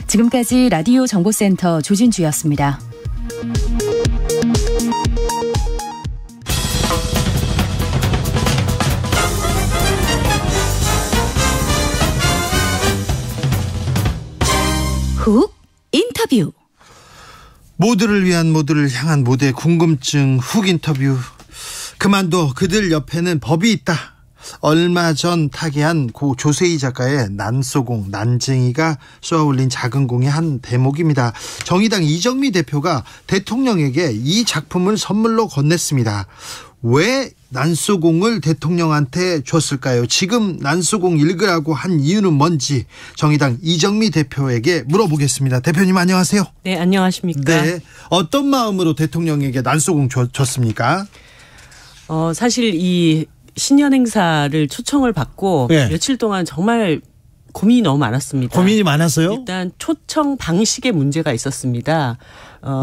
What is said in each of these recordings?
지금까지 라디오 정보센터 조진주였습니다. 훅 인터뷰. 모두를 위한, 모두를 향한 모두의 궁금증 훅 인터뷰. 그만둬, 그들 옆에는 법이 있다. 얼마 전 타계한 고 조세희 작가의 난소공, 난쟁이가 쏘아올린 작은 공의 한 대목입니다. 정의당 이정미 대표가 대통령에게 이 작품을 선물로 건넸습니다. 왜 난소공을 대통령한테 줬을까요? 지금 난소공 읽으라고 한 이유는 뭔지 정의당 이정미 대표에게 물어보겠습니다. 대표님 안녕하세요. 네, 안녕하십니까. 네, 어떤 마음으로 대통령에게 난소공 줬습니까? 사실 이 신년 행사를 초청을 받고 네. 며칠 동안 정말 고민이 너무 많았습니다. 고민이 많았어요? 일단 초청 방식에 문제가 있었습니다.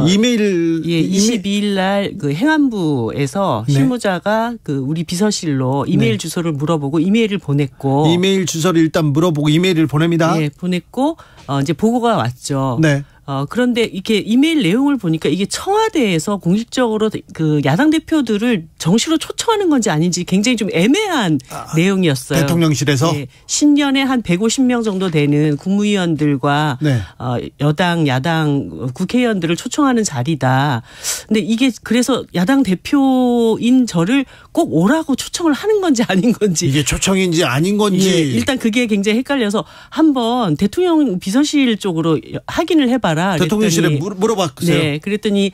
이메일 22일 날 그 행안부에서 네. 실무자가 그 우리 비서실로 이메일 네. 주소를 물어보고 이메일을 보냈고 이메일 주소를 일단 물어보고 이메일을 보냅니다. 네, 보냈고 이제 보고가 왔죠. 네. 그런데 이게 이메일 내용을 보니까 이게 청와대에서 공식적으로 그 야당 대표들을 정시로 초청하는 건지 아닌지 굉장히 좀 애매한 내용이었어요. 대통령실에서? 네, 신년에 한 150명 정도 되는 국무위원들과 네. 여당, 야당 국회의원들을 초청하는 자리다. 근데 이게 그래서 야당 대표인 저를 꼭 오라고 초청을 하는 건지 아닌 건지. 이게 초청인지 아닌 건지. 예, 일단 그게 굉장히 헷갈려서 한번 대통령 비서실 쪽으로 확인을 해봐라. 대통령실에 물어봤어요. 네, 그랬더니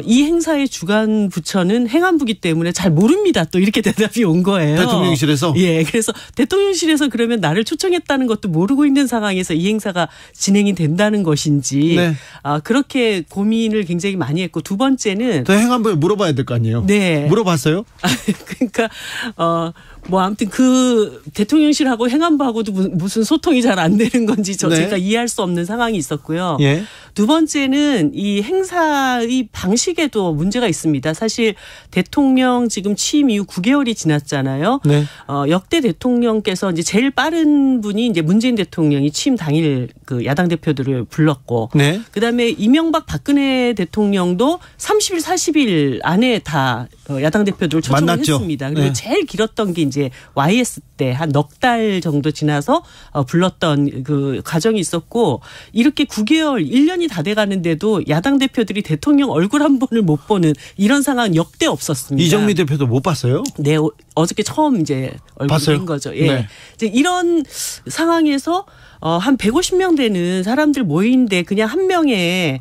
이 행사의 주관 부처는 행안부기 때문에 잘 모릅니다. 또 이렇게 대답이 온 거예요. 대통령실에서? 예, 그래서 대통령실에서 그러면 나를 초청했다는 것도 모르고 있는 상황에서 이 행사가 진행이 된다는 것인지 네. 그렇게 고민을 굉장히 많이 했고 두 번째는 더 행안부에 물어봐야 될 거 아니에요? 네. 물어봤어요? 그러니까 뭐 아무튼 그 대통령실하고 행안부하고도 무슨 소통이 잘 안 되는 건지 네. 제가 이해할 수 없는 상황이 있었고요. 예. 두 번째는 이 행사의 방식에도 문제가 있습니다. 사실 대통령 지금 취임 이후 9개월이 지났잖아요. 네. 역대 대통령께서 이제 제일 빠른 분이 이제 문재인 대통령이 취임 당일 그 야당 대표들을 불렀고, 네. 그다음에 이명박 박근혜 대통령도 30일, 40일 안에 다 야당 대표들을 초청을 만났죠. 했습니다. 그리고 네. 제일 길었던 게 이제 YS 때 한 넉 달 정도 지나서 불렀던 그 과정이 있었고, 이렇게 9개월, 1년이 다 돼가는데도 야당 대표들이 대통령 얼굴 한 번을 못 보는 이런 상황 역대 없었습니다. 이정미 대표도 못 봤어요? 네, 어저께 처음 이제 얼굴 봤어요? 본 거죠. 예. 네. 이제 이런 상황에서 한 150명 되는 사람들 모이는데 그냥 한 명의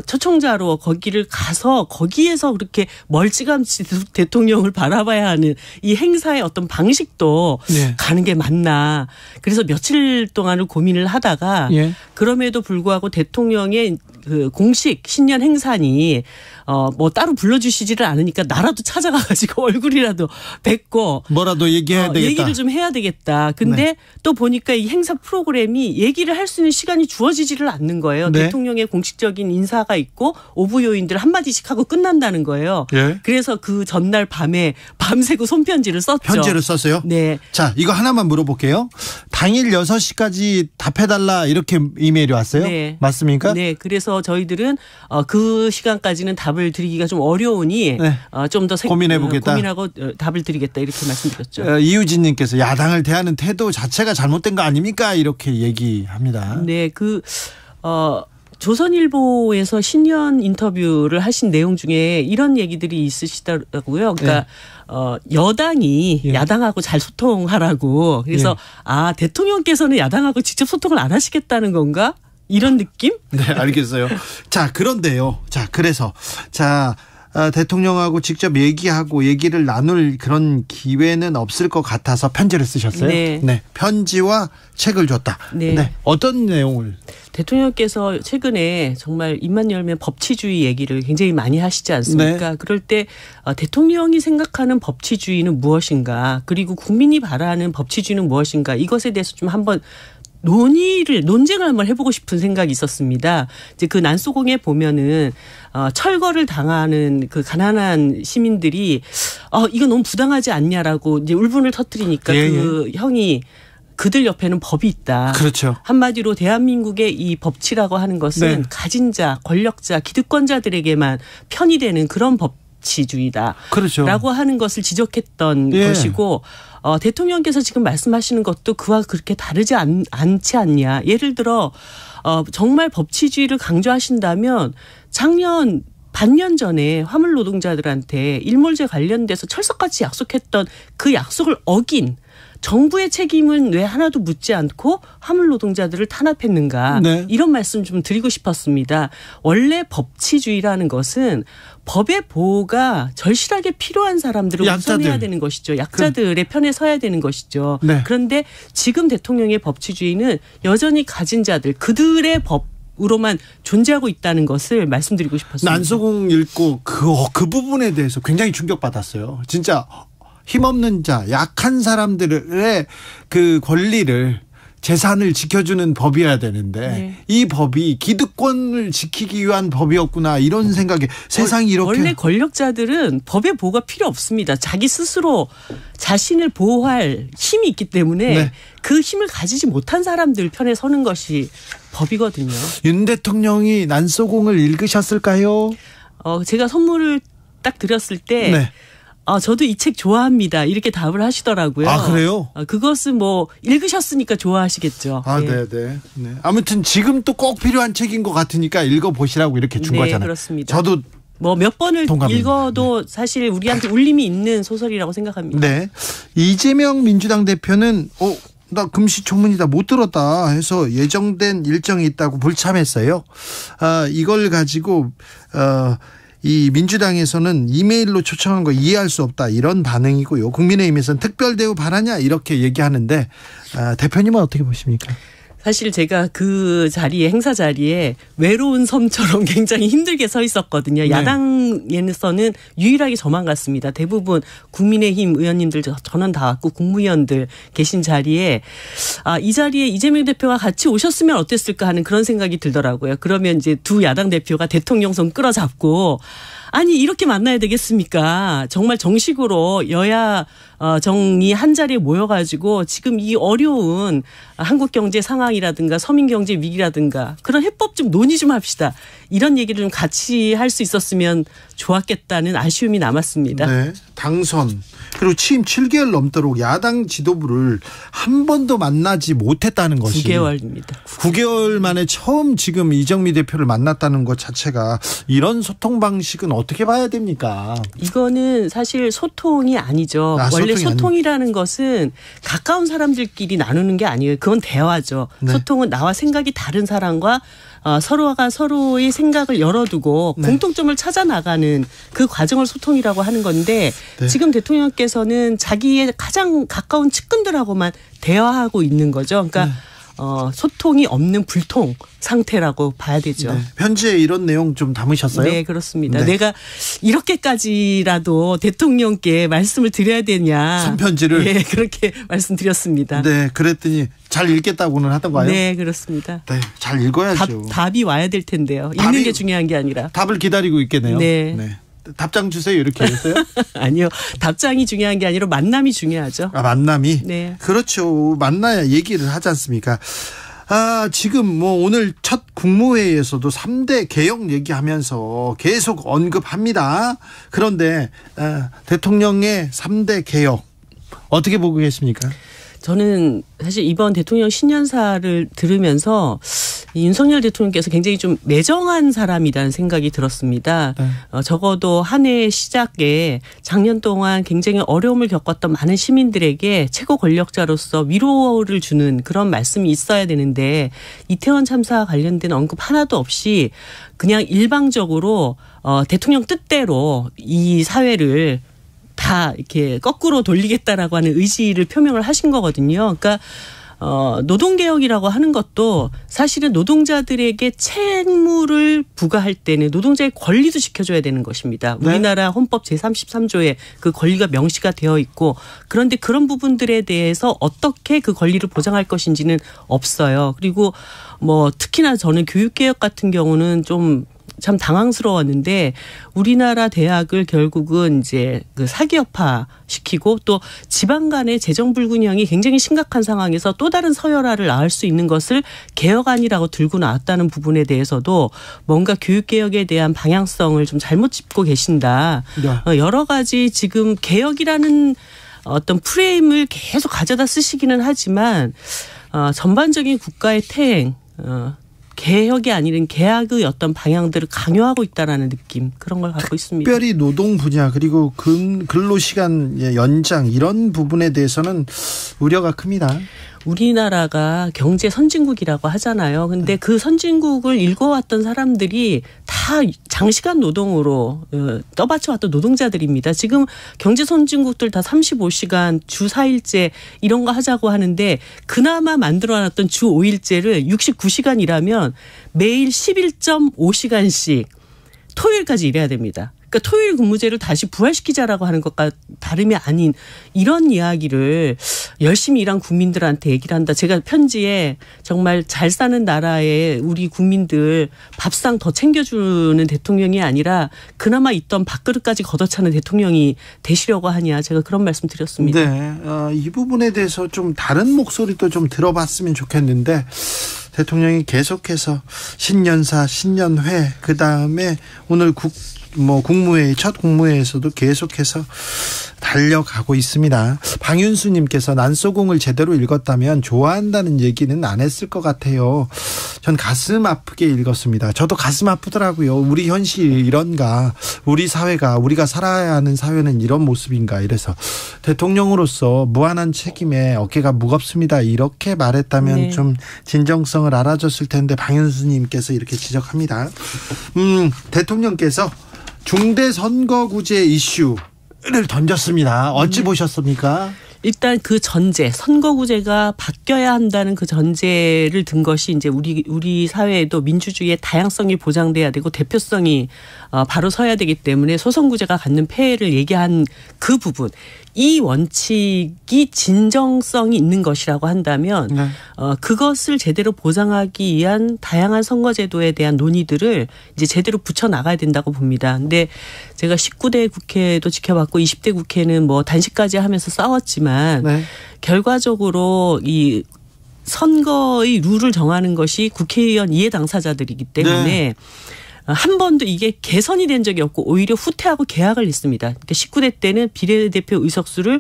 초청자로 거기를 가서 거기에서 그렇게 멀찌감치 대통령을 바라봐야 하는 이 행사의 어떤 방식도 네. 가는 게 맞나. 그래서 며칠 동안을 고민을 하다가 예. 그럼에도 불구하고 대통령의 그 공식 신년 행사니 뭐 따로 불러주시지를 않으니까 나라도 찾아가가지고 얼굴이라도 뵙고 뭐라도 얘기해야 되겠다. 얘기를 좀 해야 되겠다. 근데 네. 또 보니까 이 행사 프로그램이 얘기를 할 수 있는 시간이 주어지지를 않는 거예요. 네. 대통령의 공식적인 인사가 있고 오부 요인들 한마디씩 하고 끝난다는 거예요. 예. 그래서 그 전날 밤에 밤새고 손편지를 썼죠. 편지를 썼어요? 네. 자, 이거 하나만 물어볼게요. 당일 6시까지 답해달라 이렇게 이메일이 왔어요? 네. 맞습니까? 네. 그래서 저희들은 그 시간까지는 답을 드리기가 좀 어려우니 네. 좀 더 고민해보겠다. 고민하고 답을 드리겠다 이렇게 말씀드렸죠. 이유진님께서 야당을 대하는 태도 자체가 잘못된 거 아닙니까? 이렇게 얘기합니다. 네. 조선일보에서 신년 인터뷰를 하신 내용 중에 이런 얘기들이 있으시더라고요. 그러니까 여당이 예. 야당하고 잘 소통하라고. 그래서 대통령께서는 야당하고 직접 소통을 안 하시겠다는 건가? 이런 느낌? 네, 알겠어요. 자, 그런데요. 자, 그래서 대통령하고 직접 얘기하고 얘기를 나눌 그런 기회는 없을 것 같아서 편지를 쓰셨어요? 네. 편지와 책을 줬다. 네. 어떤 내용을? 대통령께서 최근에 정말 입만 열면 법치주의 얘기를 굉장히 많이 하시지 않습니까? 네. 그럴 때 대통령이 생각하는 법치주의는 무엇인가? 그리고 국민이 바라는 법치주의는 무엇인가? 이것에 대해서 좀 한번 논쟁을 한번 해보고 싶은 생각이 있었습니다. 이제 그 난소공에 보면은 철거를 당하는 그 가난한 시민들이 이거 너무 부당하지 않냐라고 이제 울분을 터뜨리니까 예, 그 형이 그들 옆에는 법이 있다. 그렇죠. 한마디로 대한민국의 이 법치라고 하는 것은 네. 가진 자, 권력자, 기득권자들에게만 편이 되는 그런 법치주의다. 그렇죠. 라고 하는 것을 지적했던 예. 것이고 대통령께서 지금 말씀하시는 것도 그와 그렇게 다르지 않지 않냐. 예를 들어 정말 법치주의를 강조하신다면 작년 반년 전에 화물 노동자들한테 일몰제 관련돼서 철석같이 약속했던 그 약속을 어긴 정부의 책임은 왜 하나도 묻지 않고 화물 노동자들을 탄압했는가. 네. 이런 말씀 좀 드리고 싶었습니다. 원래 법치주의라는 것은 법의 보호가 절실하게 필요한 사람들을 우선해야 되는 것이죠. 약자들의 편에 서야 되는 것이죠. 네. 그런데 지금 대통령의 법치주의는 여전히 가진 자들 그들의 법으로만 존재하고 있다는 것을 말씀드리고 싶었습니다. 난소공 읽고 그 부분에 대해서 굉장히 충격받았어요. 진짜 힘없는 자, 약한 사람들의 그 권리를 재산을 지켜주는 법이어야 되는데 네. 이 법이 기득권을 지키기 위한 법이었구나 이런 생각에 세상이 이렇게. 원래 권력자들은 법의 보호가 필요 없습니다. 자기 스스로 자신을 보호할 힘이 있기 때문에 네. 그 힘을 가지지 못한 사람들 편에 서는 것이 법이거든요. 윤 대통령이 난소공을 읽으셨을까요? 제가 선물을 딱 드렸을 때 네. 저도 이 책 좋아합니다. 이렇게 답을 하시더라고요. 아, 그래요? 그것은 뭐 읽으셨으니까 좋아하시겠죠. 아, 네. 네. 아무튼 지금 또 꼭 필요한 책인 것 같으니까 읽어보시라고 이렇게 준 네, 거잖아요. 그렇습니다. 저도 뭐 몇 번을 동감입니다. 읽어도 사실 우리한테 울림이 있는 소설이라고 생각합니다. 네. 이재명 민주당 대표는 나 금시초문이다 못 들었다 해서 예정된 일정이 있다고 불참했어요. 이걸 가지고 이 민주당에서는 이메일로 초청한 거 이해할 수 없다 이런 반응이고요. 국민의힘에서는 특별 대우 바라냐 이렇게 얘기하는데 대표님은 어떻게 보십니까? 사실 제가 그 자리에 행사 자리에 외로운 섬처럼 굉장히 힘들게 서 있었거든요. 네. 야당에서는 유일하게 저만 갔습니다. 대부분 국민의힘 의원님들 전원 다 왔고 국무위원들 계신 자리에 이 자리에 이재명 대표가 같이 오셨으면 어땠을까 하는 그런 생각이 들더라고요. 그러면 이제 두 야당 대표가 대통령 손 끌어잡고 아니 이렇게 만나야 되겠습니까? 정말 정식으로 여야 정이 한 자리에 모여가지고 지금 이 어려운 한국 경제 상황이라든가 서민 경제 위기라든가 그런 해법 좀 논의 좀 합시다. 이런 얘기를 좀 같이 할 수 있었으면 좋았겠다는 아쉬움이 남았습니다. 네, 당선 그리고 취임 7개월 넘도록 야당 지도부를 한 번도 만나지 못했다는 것이 9개월입니다. 9개월 만에 처음 지금 이정미 대표를 만났다는 것 자체가 이런 소통 방식은 어떻게 봐야 됩니까? 이거는 사실 소통이 아니죠. 원래 소통이라는 것은 가까운 사람들끼리 나누는 게 아니에요. 그건 대화죠. 네. 소통은 나와 생각이 다른 사람과 서로가 서로의 생각을 열어두고 네. 공통점을 찾아 나가는 그 과정을 소통이라고 하는 건데 네. 지금 대통령께서는 자기의 가장 가까운 측근들하고만 대화하고 있는 거죠. 그러니까 네. 소통이 없는 불통 상태라고 봐야 되죠. 네. 편지에 이런 내용 좀 담으셨어요? 네, 그렇습니다. 네. 내가 이렇게까지라도 대통령께 말씀을 드려야 되냐. 손편지를. 네, 그렇게 말씀드렸습니다. 네, 그랬더니 잘 읽겠다고는 하던가요? 네, 그렇습니다. 네, 잘 읽어야죠. 답이 와야 될 텐데요. 읽는 게 중요한 게 아니라. 답을 기다리고 있겠네요. 네. 네. 답장 주세요 이렇게 했어요? 아니요. 답장이 중요한 게 아니라 만남이 중요하죠. 만남이? 네. 그렇죠. 만나야 얘기를 하지 않습니까? 지금 뭐 오늘 첫 국무회의에서도 3대 개혁 얘기하면서 계속 언급합니다. 그런데 대통령의 3대 개혁 어떻게 보고 계십니까? 저는 사실 이번 대통령 신년사를 들으면서 윤석열 대통령께서 굉장히 좀 매정한 사람이라는 생각이 들었습니다. 네. 적어도 한 해 시작에 작년 동안 굉장히 어려움을 겪었던 많은 시민들에게 최고 권력자로서 위로를 주는 그런 말씀이 있어야 되는데 이태원 참사와 관련된 언급 하나도 없이 그냥 일방적으로 대통령 뜻대로 이 사회를 다 이렇게 거꾸로 돌리겠다라고 하는 의지를 표명을 하신 거거든요. 그러니까 노동개혁이라고 하는 것도 사실은 노동자들에게 책무를 부과할 때는 노동자의 권리도 지켜줘야 되는 것입니다. 네. 우리나라 헌법 제33조에 그 권리가 명시가 되어 있고 그런데 그런 부분들에 대해서 어떻게 그 권리를 보장할 것인지는 없어요. 그리고 뭐 특히나 저는 교육개혁 같은 경우는 좀 참 당황스러웠는데 우리나라 대학을 결국은 이제 그 사기업화 시키고 또 지방 간의 재정 불균형이 굉장히 심각한 상황에서 또 다른 서열화를 낳을 수 있는 것을 개혁안이라고 들고 나왔다는 부분에 대해서도 뭔가 교육개혁에 대한 방향성을 좀 잘못 짚고 계신다. 네. 여러 가지 지금 개혁이라는 어떤 프레임을 계속 가져다 쓰시기는 하지만 전반적인 국가의 태행 개혁이 아니라 개혁의 어떤 방향들을 강요하고 있다라는 느낌 그런 걸 갖고 있습니다. 특별히 노동 분야 그리고 근로시간 연장 이런 부분에 대해서는 우려가 큽니다. 우리나라가 경제 선진국이라고 하잖아요. 근데 그 선진국을 일궈왔던 사람들이 다 장시간 노동으로 떠받쳐왔던 노동자들입니다. 지금 경제 선진국들 다 35시간 주 4일제 이런 거 하자고 하는데 그나마 만들어놨던 주 5일제를 69시간 일하면 매일 11.5시간씩 토요일까지 일해야 됩니다. 그러니까 토요일 근무제를 다시 부활시키자라고 하는 것과 다름이 아닌 이런 이야기를 열심히 일한 국민들한테 얘기를 한다. 제가 편지에 정말 잘 사는 나라에 우리 국민들 밥상 더 챙겨주는 대통령이 아니라 그나마 있던 밥그릇까지 걷어차는 대통령이 되시려고 하냐. 제가 그런 말씀 드렸습니다. 네, 이 부분에 대해서 좀 다른 목소리도 좀 들어봤으면 좋겠는데 대통령이 계속해서 신년사, 신년회 그다음에 오늘 국무회의 첫 국무회의에서도 계속해서 달려가고 있습니다. 방윤수님께서 난소공을 제대로 읽었다면 좋아한다는 얘기는 안 했을 것 같아요. 전 가슴 아프게 읽었습니다. 저도 가슴 아프더라고요. 우리 현실이 이런가, 우리 사회가 우리가 살아야 하는 사회는 이런 모습인가. 이래서 대통령으로서 무한한 책임에 어깨가 무겁습니다. 이렇게 말했다면 네. 좀 진정성을 알아줬을 텐데 방윤수님께서 이렇게 지적합니다. 대통령께서 중대선거구제 이슈를 던졌습니다. 어찌 보셨습니까? 일단 그 전제, 선거구제가 바뀌어야 한다는 그 전제를 든 것이 이제 우리 사회에도 민주주의의 다양성이 보장돼야 되고 대표성이 바로 서야 되기 때문에 소선구제가 갖는 폐해를 얘기한 그 부분. 이 원칙이 진정성이 있는 것이라고 한다면 네. 그것을 제대로 보장하기 위한 다양한 선거제도에 대한 논의들을 이제 제대로 붙여 나가야 된다고 봅니다. 근데 제가 19대 국회도 지켜봤고 20대 국회는 뭐 단식까지 하면서 싸웠지만 네. 결과적으로 이 선거의 룰을 정하는 것이 국회의원 이해 당사자들이기 때문에 네. 한 번도 이게 개선이 된 적이 없고 오히려 후퇴하고 개학을 했습니다. 그러니까 19대 때는 비례대표 의석수를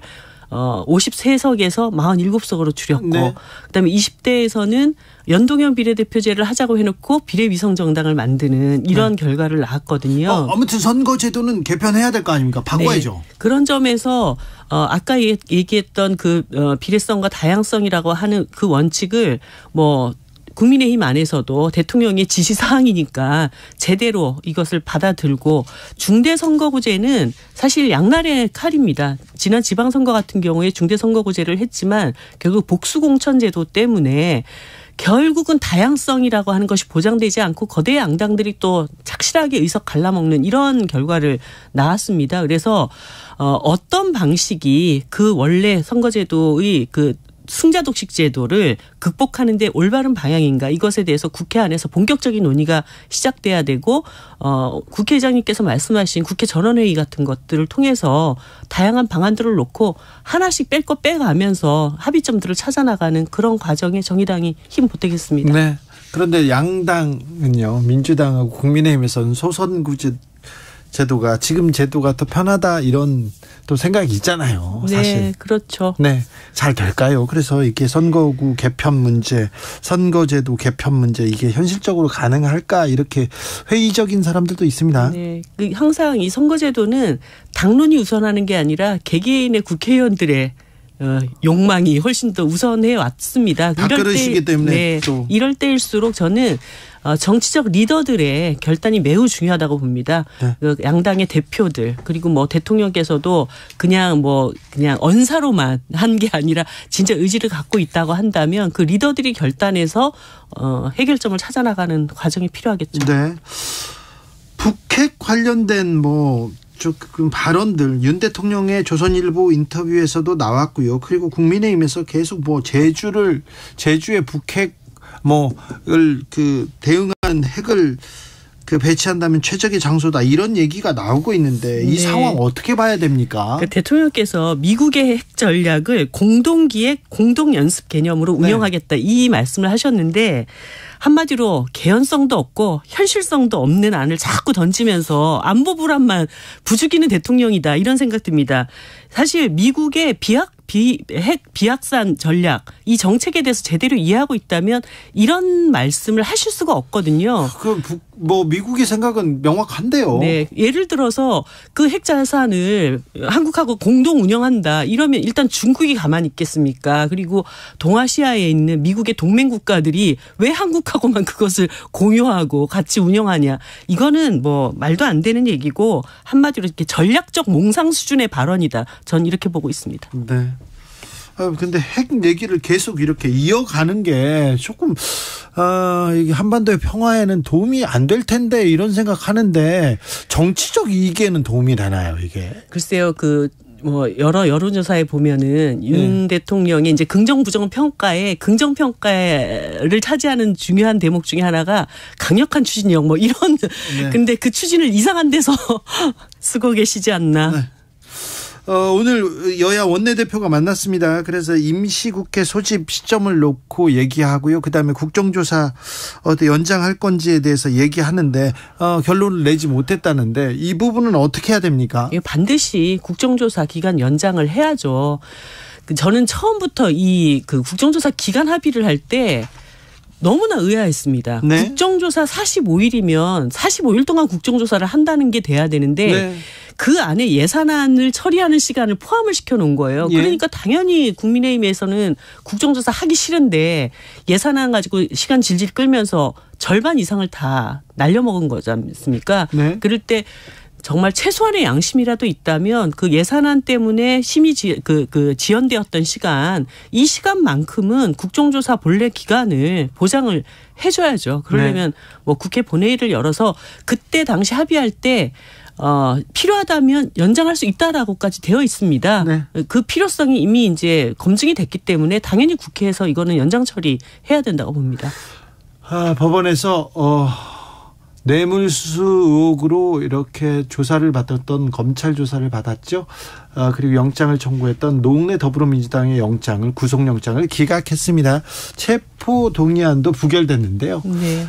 53석에서 47석으로 줄였고 네. 그다음에 20대에서는 연동형 비례대표제를 하자고 해놓고 비례위성정당을 만드는 이런 네. 결과를 낳았거든요. 아무튼 선거제도는 개편해야 될 거 아닙니까? 바꿔야죠. 네. 그런 점에서 아까 얘기했던 그 비례성과 다양성이라고 하는 그 원칙을 뭐 국민의힘 안에서도 대통령의 지시사항이니까 제대로 이것을 받아들고 중대선거구제는 사실 양날의 칼입니다. 지난 지방선거 같은 경우에 중대선거구제를 했지만 결국 복수공천제도 때문에 결국은 다양성이라고 하는 것이 보장되지 않고 거대 양당들이 또 착실하게 의석 갈라먹는 이런 결과를 낳았습니다. 그래서 어떤 방식이 그 원래 선거제도의 그 승자독식 제도를 극복하는 데 올바른 방향인가 이것에 대해서 국회 안에서 본격적인 논의가 시작돼야 되고 국회의장님께서 말씀하신 국회 전원회의 같은 것들을 통해서 다양한 방안들을 놓고 하나씩 뺄 거 빼가면서 합의점들을 찾아나가는 그런 과정에 정의당이 힘 보태겠습니다. 네. 그런데 양당은요. 민주당하고 국민의힘에서는 소선구제 제도가 지금 제도가 더 편하다 이런 또 생각이 있잖아요. 사실. 네, 그렇죠. 네, 잘 될까요? 그래서 이게 선거구 개편 문제, 선거제도 개편 문제 이게 현실적으로 가능할까 이렇게 회의적인 사람들도 있습니다. 네, 항상 이 선거제도는 당론이 우선하는 게 아니라 개개인의 국회의원들의 욕망이 훨씬 더 우선해 왔습니다. 밥그릇이기 때문에 네, 또 이럴 때일수록 저는 정치적 리더들의 결단이 매우 중요하다고 봅니다. 네. 그 양당의 대표들 그리고 뭐 대통령께서도 그냥 언사로만 한 게 아니라 진짜 의지를 갖고 있다고 한다면 그 리더들이 결단해서 해결점을 찾아나가는 과정이 필요하겠죠. 네. 북핵 관련된 조금 발언들 윤 대통령의 조선일보 인터뷰에서도 나왔고요. 그리고 국민의힘에서 계속 제주의 북핵 대응한 핵을 그 배치한다면 최적의 장소다 이런 얘기가 나오고 있는데 이 네. 상황 어떻게 봐야 됩니까? 대통령께서 미국의 핵 전략을 공동기획, 공동연습 개념으로 운영하겠다 이 말씀을 하셨는데 한마디로 개연성도 없고 현실성도 없는 안을 자꾸 던지면서 안보 불안만 부추기는 대통령이다 이런 생각 듭니다. 사실 미국의 핵 비확산 전략 이 정책에 대해서 제대로 이해하고 있다면 이런 말씀을 하실 수가 없거든요. 뭐 미국의 생각은 명확한데요. 네, 예를 들어서 그 핵 자산을 한국하고 공동 운영한다 이러면 일단 중국이 가만히 있겠습니까? 그리고 동아시아에 있는 미국의 동맹 국가들이 왜 한국하고만 그것을 공유하고 같이 운영하냐? 이거는 뭐 말도 안 되는 얘기고 한마디로 이렇게 전략적 몽상 수준의 발언이다. 전 이렇게 보고 있습니다. 네. 근데 핵 얘기를 계속 이렇게 이어가는 게 조금 이게 한반도의 평화에는 도움이 안 될 텐데 이런 생각하는데 정치적 이익에는 도움이 되나요 이게? 글쎄요 여러 여론조사에 보면은 윤 대통령의 이제 긍정 부정 평가에 긍정 평가를 차지하는 중요한 대목 중에 하나가 강력한 추진력 뭐 이런 근데 그 추진을 이상한 데서 쓰고 계시지 않나. 네. 오늘 여야 원내대표가 만났습니다. 그래서 임시국회 소집 시점을 놓고 얘기하고요. 그다음에 국정조사 연장할 건지에 대해서 얘기하는데 결론을 내지 못했다는데 이 부분은 어떻게 해야 됩니까? 반드시 국정조사 기간 연장을 해야죠. 저는 처음부터 그 국정조사 기간 합의를 할 때 너무나 의아했습니다. 네. 국정조사 45일이면 45일 동안 국정조사를 한다는 게 돼야 되는데 네. 그 안에 예산안을 처리하는 시간을 포함을 시켜놓은 거예요. 예. 그러니까 당연히 국민의힘에서는 국정조사 하기 싫은데 예산안 가지고 시간 질질 끌면서 절반 이상을 다 날려먹은 거지 않습니까? 네. 그럴 때 정말 최소한의 양심이라도 있다면 그 예산안 때문에 심의 지연되었던 시간 이 시간만큼은 국정조사 본래 기간을 보장을 해줘야죠. 그러려면 뭐 국회 본회의를 열어서 그때 당시 합의할 때 필요하다면 연장할 수 있다라고까지 되어 있습니다. 네. 그 필요성이 이미 이제 검증이 됐기 때문에 당연히 국회에서 이거는 연장 처리해야 된다고 봅니다. 법원에서 뇌물수수 의혹으로 이렇게 조사를 받았던 검찰 조사를 받았죠. 그리고 영장을 청구했던 노웅래 더불어민주당의 구속영장을 기각했습니다. 체포 동의안도 부결됐는데요. 네.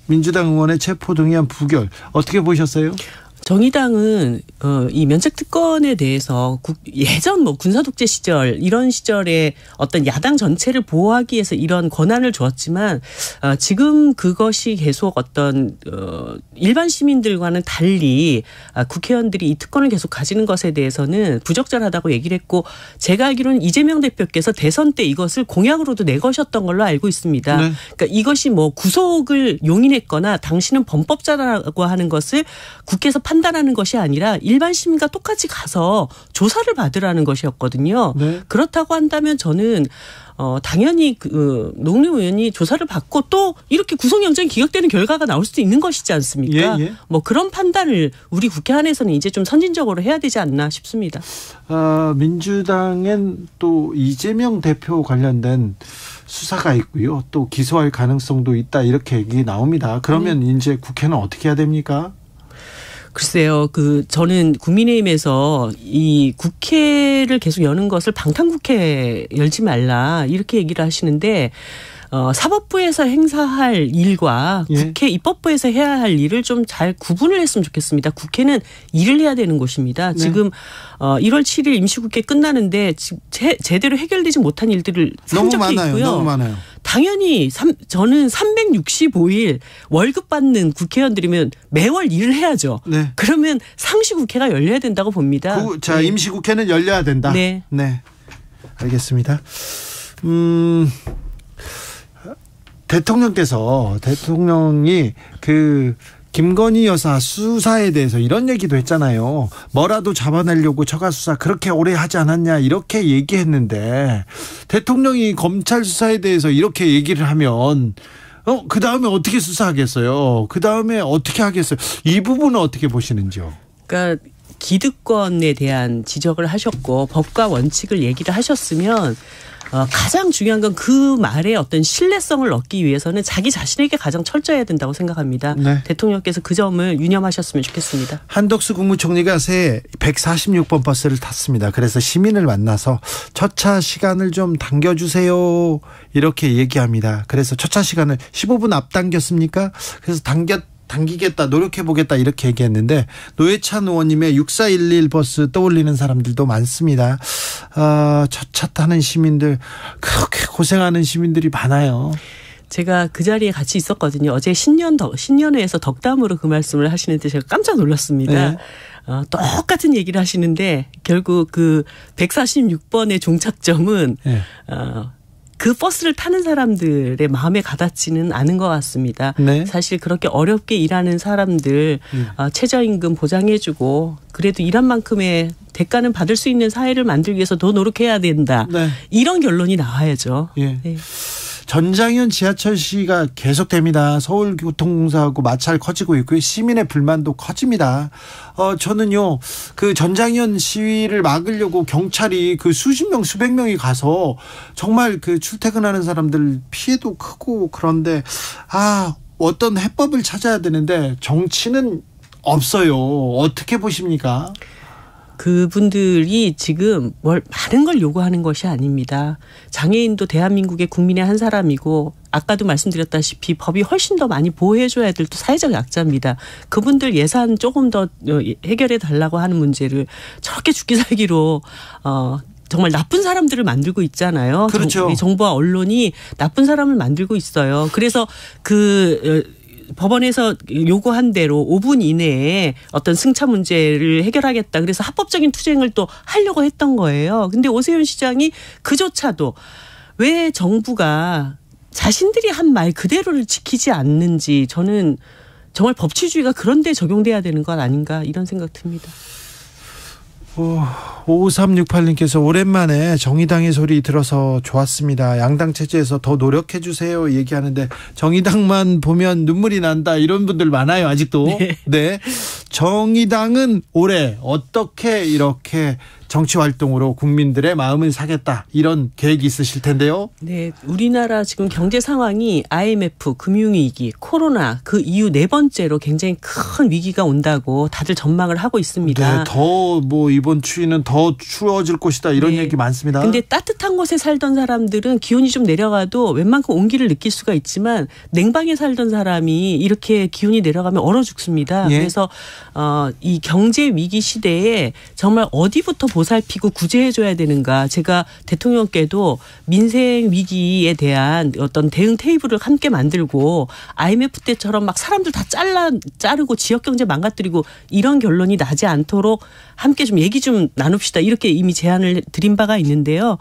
민주당 의원의 체포 동의안 부결 어떻게 보셨어요? 정의당은 이 면책 특권에 대해서 예전 뭐 군사 독재 시절 이런 시절에 어떤 야당 전체를 보호하기 위해서 이런 권한을 주었지만 지금 그것이 계속 어떤 일반 시민들과는 달리 국회의원들이 이 특권을 계속 가지는 것에 대해서는 부적절하다고 얘기를 했고 제가 알기로는 이재명 대표께서 대선 때 이것을 공약으로도 내거셨던 걸로 알고 있습니다. 네. 그러니까 이것이 뭐 구속을 용인했거나 당신은 범법자라고 하는 것을 국회에서 판단하는 것이 아니라 일반 시민과 똑같이 가서 조사를 받으라는 것이었거든요. 네. 그렇다고 한다면 저는 당연히 노웅래 의원이 조사를 받고 또 이렇게 구속영장이 기각되는 결과가 나올 수도 있는 것이지 않습니까? 예. 뭐 그런 판단을 우리 국회 안에서는 이제 좀 선진적으로 해야 되지 않나 싶습니다. 민주당엔 또 이재명 대표 관련된 수사가 있고요. 또 기소할 가능성도 있다 이렇게 얘기 나옵니다. 그러면 이제 국회는 어떻게 해야 됩니까? 글쎄요, 저는 국민의힘에서 이 국회를 계속 여는 것을 방탄국회 열지 말라 이렇게 얘기를 하시는데 사법부에서 행사할 일과 국회 입법부에서 해야 할 일을 좀 잘 구분을 했으면 좋겠습니다. 국회는 일을 해야 되는 곳입니다. 네. 지금 1월 7일 임시국회 끝나는데 제대로 해결되지 못한 일들을 산적해 있고요. 너무 많아요. 당연히 저는 365일 월급 받는 국회의원들이면 매월 일을 해야죠. 네. 그러면 상시국회가 열려야 된다고 봅니다. 네. 임시국회는 열려야 된다. 네. 알겠습니다. 대통령이 김건희 여사 수사에 대해서 이런 얘기도 했잖아요. 뭐라도 잡아내려고 처가 수사 그렇게 오래 하지 않았냐 이렇게 얘기했는데 대통령이 검찰 수사에 대해서 이렇게 얘기를 하면 그 다음에 어떻게 수사하겠어요? 그 다음에 어떻게 하겠어요? 이 부분은 어떻게 보시는지요? 그러니까 기득권에 대한 지적을 하셨고 법과 원칙을 얘기를 하셨으면 가장 중요한 건 그 말의 어떤 신뢰성을 얻기 위해서는 자기 자신에게 가장 철저해야 된다고 생각합니다. 네. 대통령께서 그 점을 유념하셨으면 좋겠습니다. 한덕수 국무총리가 새 146번 버스를 탔습니다. 그래서 시민을 만나서 첫차 시간을 좀 당겨주세요 이렇게 얘기합니다. 그래서 첫차 시간을 15분 앞당겼습니까? 그래서 당기겠다, 노력해보겠다 이렇게 얘기했는데 노회찬 의원님의 6411 버스 떠올리는 사람들도 많습니다. 첫차 타는 시민들, 그렇게 고생하는 시민들이 많아요. 제가 그 자리에 같이 있었거든요. 어제 신년회에서 덕담으로 그 말씀을 하시는데 제가 깜짝 놀랐습니다. 네. 똑같은 얘기를 하시는데 결국 그 146번의 종착점은 네. 그 버스를 타는 사람들의 마음에 가닿지는 않은 것 같습니다. 네. 사실 그렇게 어렵게 일하는 사람들 최저임금 보장해주고 그래도 일한 만큼의 대가는 받을 수 있는 사회를 만들기 위해서 더 노력해야 된다. 네. 이런 결론이 나와야죠. 예. 네. 전장현 지하철 시위가 계속됩니다. 서울교통공사하고 마찰 커지고 있고요. 시민의 불만도 커집니다. 저는요, 그 전장현 시위를 막으려고 경찰이 그 수십 명, 수백 명이 가서 정말 그 출퇴근하는 사람들 피해도 크고 그런데, 어떤 해법을 찾아야 되는데 정치는 없어요. 어떻게 보십니까? 그분들이 지금 많은 걸 요구하는 것이 아닙니다. 장애인도 대한민국의 국민의 한 사람이고 아까도 말씀드렸다시피 법이 훨씬 더 많이 보호해줘야 될 또 사회적 약자입니다. 그분들 예산 조금 더 해결해 달라고 하는 문제를 저렇게 죽기 살기로 정말 나쁜 사람들을 만들고 있잖아요. 그렇죠. 정부와 언론이 나쁜 사람을 만들고 있어요. 그래서 법원에서 요구한 대로 5분 이내에 어떤 승차 문제를 해결하겠다. 그래서 합법적인 투쟁을 또 하려고 했던 거예요. 근데 오세훈 시장이 그조차도 왜 정부가 자신들이 한 말 그대로를 지키지 않는지 저는 정말 법치주의가 그런 데 적용돼야 되는 것 아닌가 이런 생각 듭니다. 5368님께서 오랜만에 정의당의 소리 들어서 좋았습니다. 양당 체제에서 더 노력해 주세요 얘기하는데 정의당만 보면 눈물이 난다 이런 분들 많아요 아직도. 네. 정의당은 올해 어떻게 이렇게 정치활동으로 국민들의 마음을 사겠다 이런 계획이 있으실 텐데요. 네, 우리나라 지금 경제 상황이 IMF, 금융위기, 코로나 그 이후 4번째로 굉장히 큰 위기가 온다고 다들 전망을 하고 있습니다. 네, 더 이번 추위는 더 추워질 것이다 이런 얘기 많습니다. 근데 따뜻한 곳에 살던 사람들은 기온이 좀 내려가도 웬만큼 온기를 느낄 수가 있지만 냉방에 살던 사람이 이렇게 기온이 내려가면 얼어 죽습니다. 예. 그래서 이 경제 위기 시대에 정말 어디부터 보살피고 구제해줘야 되는가. 제가 대통령께도 민생 위기에 대한 어떤 대응 테이블을 함께 만들고 IMF 때처럼 막 사람들 다 자르고 지역경제 망가뜨리고 이런 결론이 나지 않도록 함께 좀 얘기 좀 나눕시다. 이렇게 이미 제안을 드린 바가 있는데요.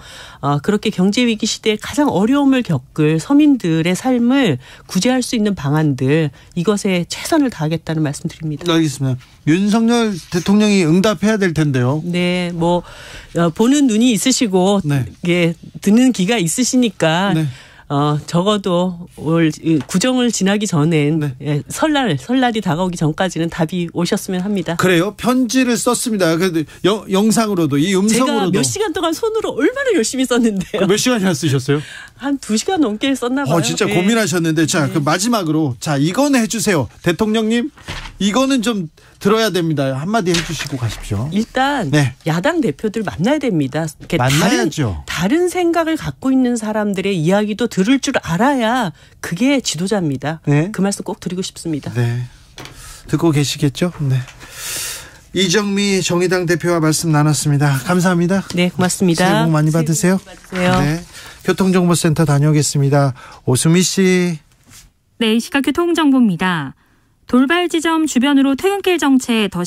그렇게 경제 위기 시대에 가장 어려움을 겪을 서민들의 삶을 구제할 수 있는 방안들 이것에 최선을 다하겠다는 말씀드립니다. 알겠습니다. 윤석열 대통령이 응답해야 될 텐데요. 네, 보는 눈이 있으시고 네. 예, 듣는 귀가 있으시니까 네. 적어도 올 구정을 지나기 전엔 네. 예, 설날이 다가오기 전까지는 답이 오셨으면 합니다. 그래요? 편지를 썼습니다. 그래도 영상으로도 이 음성으로도. 제가 몇 시간 동안 손으로 얼마나 열심히 썼는데요. 몇 시간이나 쓰셨어요? 한 2시간 넘게 썼나 봐요. 진짜 네. 고민하셨는데 자, 그 마지막으로 자 이거는 해주세요. 대통령님 이거는 좀 들어야 됩니다. 한마디 해주시고 가십시오. 일단 네. 야당 대표들 만나야 됩니다. 만나야죠. 다른 생각을 갖고 있는 사람들의 이야기도 들을 줄 알아야 그게 지도자입니다. 네. 그 말씀 꼭 드리고 싶습니다. 네. 듣고 계시겠죠? 네. 이정미 정의당 대표와 말씀 나눴습니다. 감사합니다. 네, 고맙습니다. 새해 복 많이 받으세요. 네. 교통정보센터 다녀오겠습니다. 오수미 씨. 네, 이 시각 교통정보입니다. 돌발 지점 주변으로 퇴근길 정체에 더